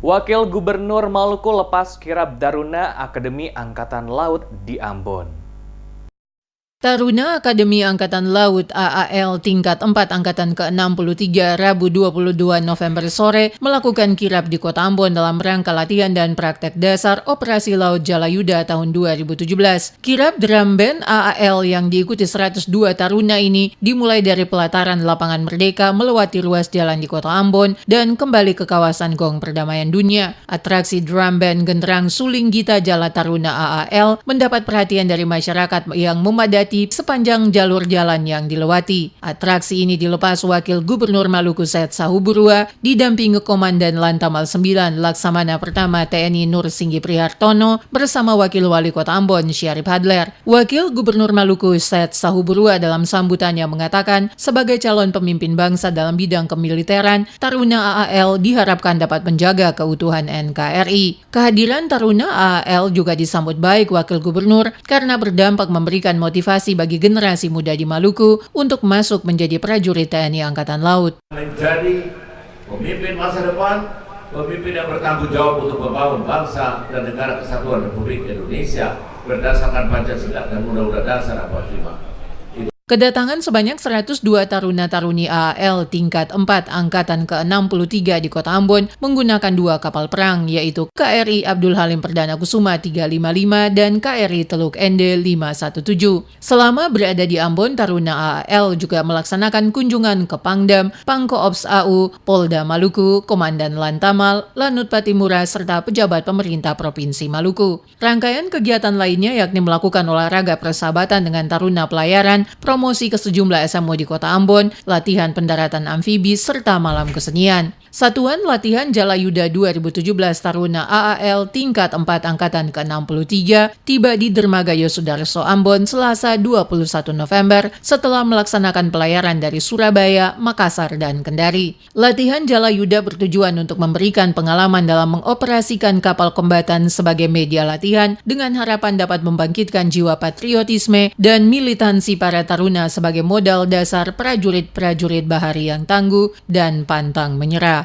Wakil Gubernur Maluku lepas kirab Taruna Akademi Angkatan Laut di Ambon. Taruna Akademi Angkatan Laut AAL tingkat 4 Angkatan ke-63 Rabu 22 November sore melakukan kirab di Kota Ambon dalam rangka latihan dan praktek dasar Operasi Laut Jalayuda tahun 2017. Kirab drum band AAL yang diikuti 102 taruna ini dimulai dari pelataran Lapangan Merdeka melewati ruas jalan di Kota Ambon dan kembali ke kawasan Gong Perdamaian Dunia. Atraksi drum band Genderang Suling Gita Jala Taruna AAL mendapat perhatian dari masyarakat yang memadati sepanjang jalur jalan yang dilewati. Atraksi ini dilepas Wakil Gubernur Maluku Said Sahuburua didampingi Komandan Lantamal 9 Laksamana Pertama TNI Nur Singgi Prihartono bersama Wakil Wali Kota Ambon Syarif Hadler. Wakil Gubernur Maluku Said Sahuburua dalam sambutannya mengatakan sebagai calon pemimpin bangsa dalam bidang kemiliteran, Taruna AAL diharapkan dapat menjaga keutuhan NKRI. Kehadiran Taruna AAL juga disambut baik Wakil Gubernur karena berdampak memberikan motivasi bagi generasi muda di Maluku untuk masuk menjadi prajurit TNI Angkatan Laut. Menjadi pemimpin masa depan, pemimpin yang bertanggung jawab untuk membangun bangsa dan negara kesatuan Republik Indonesia berdasarkan Pancasila dan Undang-Undang Dasar 45. Kedatangan sebanyak 102 taruna-taruni AAL tingkat 4 Angkatan ke-63 di Kota Ambon menggunakan 2 kapal perang, yaitu KRI Abdul Halim Perdana Kusuma 355 dan KRI Teluk Ende 517. Selama berada di Ambon, taruna AAL juga melaksanakan kunjungan ke Pangdam, Pangkoops AU, Polda Maluku, Komandan Lantamal, Lanut Patimura, serta pejabat pemerintah Provinsi Maluku. Rangkaian kegiatan lainnya yakni melakukan olahraga persahabatan dengan taruna pelayaran, promosi ke sejumlah SMO di Kota Ambon, latihan pendaratan amfibi, serta malam kesenian. Satuan Latihan Jalayuda 2017 Taruna AAL tingkat 4 Angkatan ke-63 tiba di Dermaga Yosudarso Ambon Selasa 21 November setelah melaksanakan pelayaran dari Surabaya, Makassar, dan Kendari. Latihan Jalayuda bertujuan untuk memberikan pengalaman dalam mengoperasikan kapal kombatan sebagai media latihan dengan harapan dapat membangkitkan jiwa patriotisme dan militansi para taruna sebagai modal dasar prajurit-prajurit bahari yang tangguh dan pantang menyerah.